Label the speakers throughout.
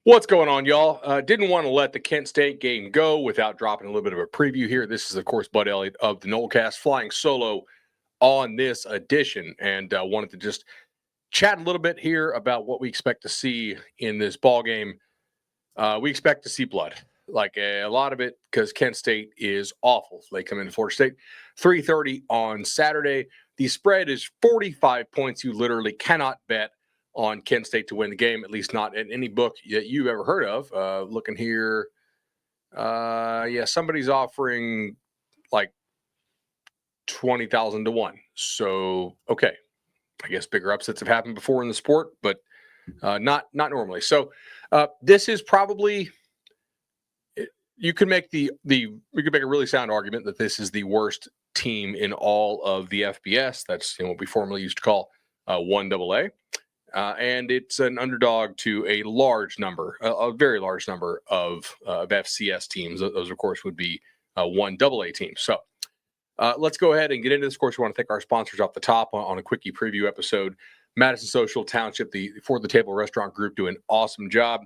Speaker 1: What's going on, y'all? Didn't want to let the Kent State game go without dropping a little bit of a preview here. This is, of course, Bud Elliott of the Nolecast flying solo on this edition, and wanted to just chat a little bit here about what we expect to see in this ball game. We expect to see blood, like a lot of it, because Kent State is awful. They come into Florida State 3:30 on Saturday. The spread is 45 points. You literally cannot bet on Kent State to win the game, at least not in any book that you've ever heard of. Looking here, yeah, somebody's offering like 20,000 to 1. So, okay, I guess bigger upsets have happened before in the sport, but not normally. So, this is probably you could make we could make a really sound argument that this is the worst team in all of the FBS. That's what we formerly used to call 1AA. And it's an underdog to a large number, a very large number of FCS teams. Those, of course, would be 1AA teams. So let's go ahead and get into this. Of course, we want to thank our sponsors off the top on a quickie preview episode. Madison Social Township, the For the Table Restaurant Group, do an awesome job.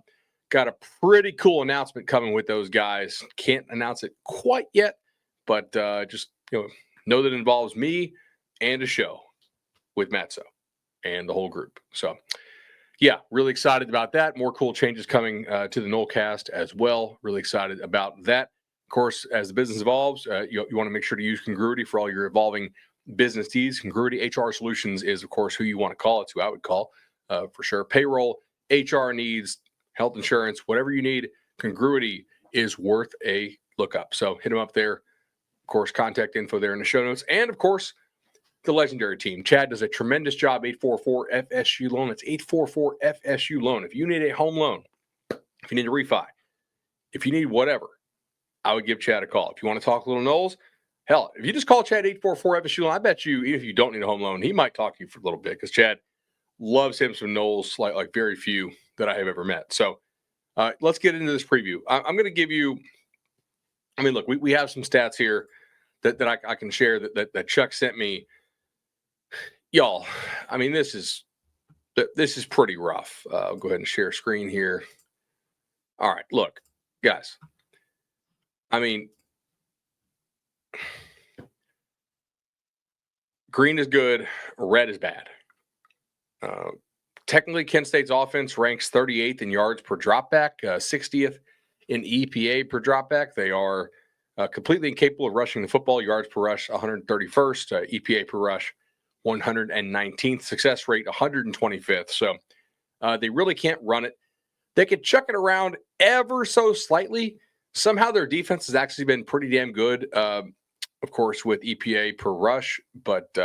Speaker 1: Got a pretty cool announcement coming with those guys. Can't announce it quite yet, but just know that it involves me and a show with Matzo and the whole group. So, yeah, really excited about that. More cool changes coming to the Nolecast as well. Really excited about that. Of course, as the business evolves, you want to make sure to use Congruity for all your evolving business needs. Congruity HR Solutions is, of course, who you want to call. It's who I would call for sure. Payroll, HR needs, health insurance, whatever you need, Congruity is worth a look up. So hit them up there. Of course, contact info there in the show notes. And, of course, the legendary team. Chad does a tremendous job. 844-FSU loan. It's 844-FSU loan. If you need a home loan, if you need a refi, if you need whatever, I would give Chad a call. If you want to talk a little Knowles, hell, if you just call Chad 844-FSU loan, I bet you, even if you don't need a home loan, he might talk to you for a little bit because Chad loves him some Knowles like very few that I have ever met. So let's get into this preview. I'm going to give you, look, we have some stats here that I can share that Chuck sent me. Y'all, this is pretty rough. I'll go ahead and share screen here. All right, look, guys. Green is good, red is bad. Technically, Kent State's offense ranks 38th in yards per dropback, 60th in EPA per dropback. They are completely incapable of rushing the football. Yards per rush, 131st. EPA per rush, 119th. Success rate, 125th. So they really can't run it. They could chuck it around ever so slightly. Somehow their defense has actually been pretty damn good, of course, with EPA per rush, but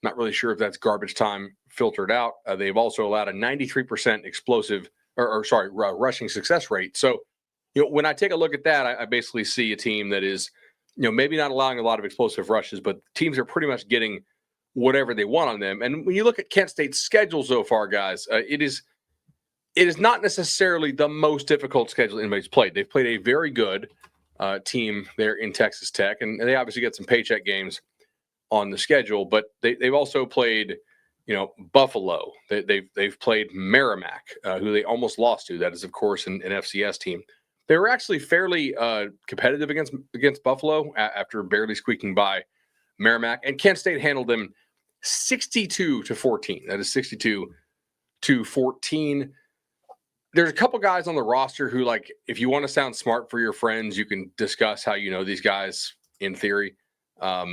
Speaker 1: not really sure if that's garbage time filtered out. They've also allowed a 93% explosive, rushing success rate. So, when I take a look at that, I basically see a team that is, maybe not allowing a lot of explosive rushes, but teams are pretty much getting whatever they want on them. And when you look at Kent State's schedule so far, guys, it is not necessarily the most difficult schedule anybody's played. They've played a very good team there in Texas Tech, and they obviously get some paycheck games on the schedule, but they've also played, Buffalo. They've played Merrimack, who they almost lost to. That is, of course, an FCS team. They were actually fairly competitive against Buffalo after barely squeaking by Merrimack, and Kent State handled them 62-14. That is 62-14. There's a couple guys on the roster who, like, if you want to sound smart for your friends, you can discuss how you know these guys in theory. All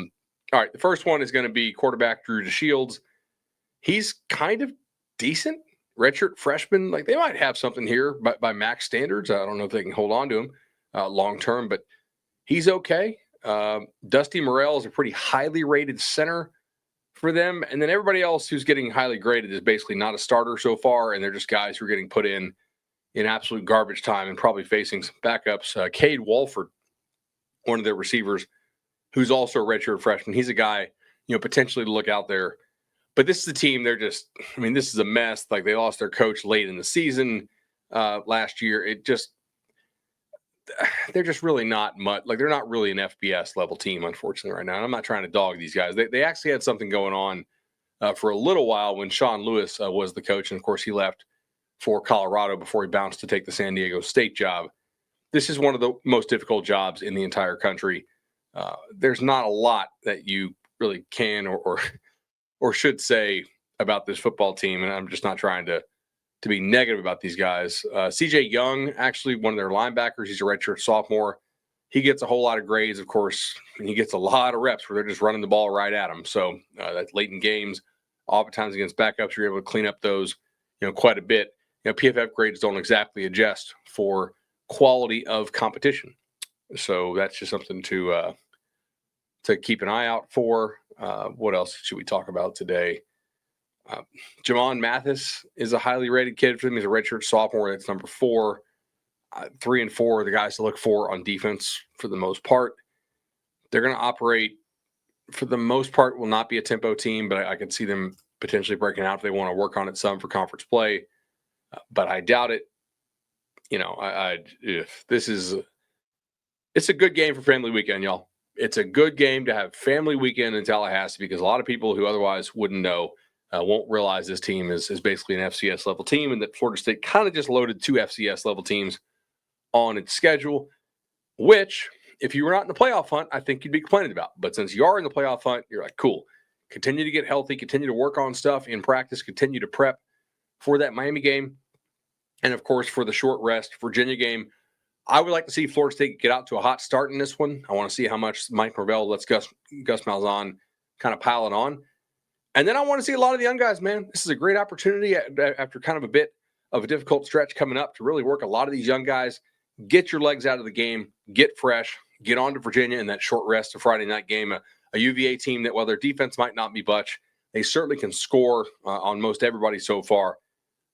Speaker 1: right, the first one is going to be quarterback Drew DeShields. He's kind of decent, redshirt freshman. Like, they might have something here by max standards. I don't know if they can hold on to him long term, but he's okay. Dusty Morrell is a pretty highly rated center for them. And then everybody else who's getting highly graded is basically not a starter so far, and they're just guys who are getting put in absolute garbage time and probably facing some backups. Cade Walford, one of their receivers, who's also a redshirt freshman. He's a guy, potentially to look out there. But this is a team, they're just, this is a mess. Like, they lost their coach late in the season last year. They're just really not much. Like, they're not really an FBS level team, unfortunately, right now. And I'm not trying to dog these guys. They actually had something going on for a little while when Sean Lewis was the coach. And, of course, he left for Colorado before he bounced to take the San Diego State job. This is one of the most difficult jobs in the entire country. There's not a lot that you really can or should say about this football team, and I'm just not trying to be negative about these guys. CJ Young, actually one of their linebackers, he's a redshirt sophomore. He gets a whole lot of grades, of course, and he gets a lot of reps where they're just running the ball right at him. So that's late in games. Oftentimes against backups, you're able to clean up those, quite a bit. PFF grades don't exactly adjust for quality of competition. So that's just something to keep an eye out for. What else should we talk about today? Jamon Mathis is a highly rated kid for them. He's a redshirt sophomore. That's number 4. 3 and 4 are the guys to look for on defense for the most part. They're going to operate, for the most part, will not be a tempo team, but I can see them potentially breaking out if they want to work on it some for conference play. But I doubt it. It's a good game for family weekend, y'all. It's a good game to have family weekend in Tallahassee because a lot of people who otherwise wouldn't know won't realize this team is basically an FCS level team, and that Florida State kind of just loaded 2 FCS level teams on its schedule, which, if you were not in the playoff hunt, I think you'd be complaining about. But since you are in the playoff hunt, you're like, cool. Continue to get healthy, continue to work on stuff in practice, continue to prep for that Miami game. And, of course, for the short rest Virginia game, I would like to see Florida State get out to a hot start in this one. I want to see how much Mike Norvell lets Gus Malzahn kind of pile it on. And then I want to see a lot of the young guys, man. This is a great opportunity after kind of a bit of a difficult stretch coming up to really work a lot of these young guys. Get your legs out of the game, get fresh, get on to Virginia in that short rest of Friday night game. A UVA team that, while their defense might not be much, they certainly can score on most everybody so far.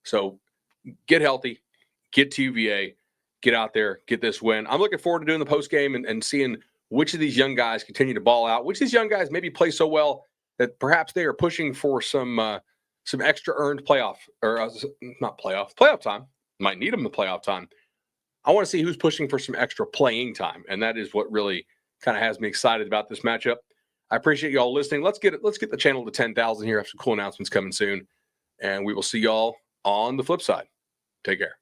Speaker 1: So get healthy, get to UVA, get out there, get this win. I'm looking forward to doing the post game and seeing which of these young guys continue to ball out, which of these young guys maybe play so well that perhaps they are pushing for some extra earned playoff time. Might need them in playoff time. I want to see who's pushing for some extra playing time, and that is what really kind of has me excited about this matchup. I appreciate you all listening. Let's get the channel to 10,000 here. I have some cool announcements coming soon, and we will see y'all on the flip side. Take care.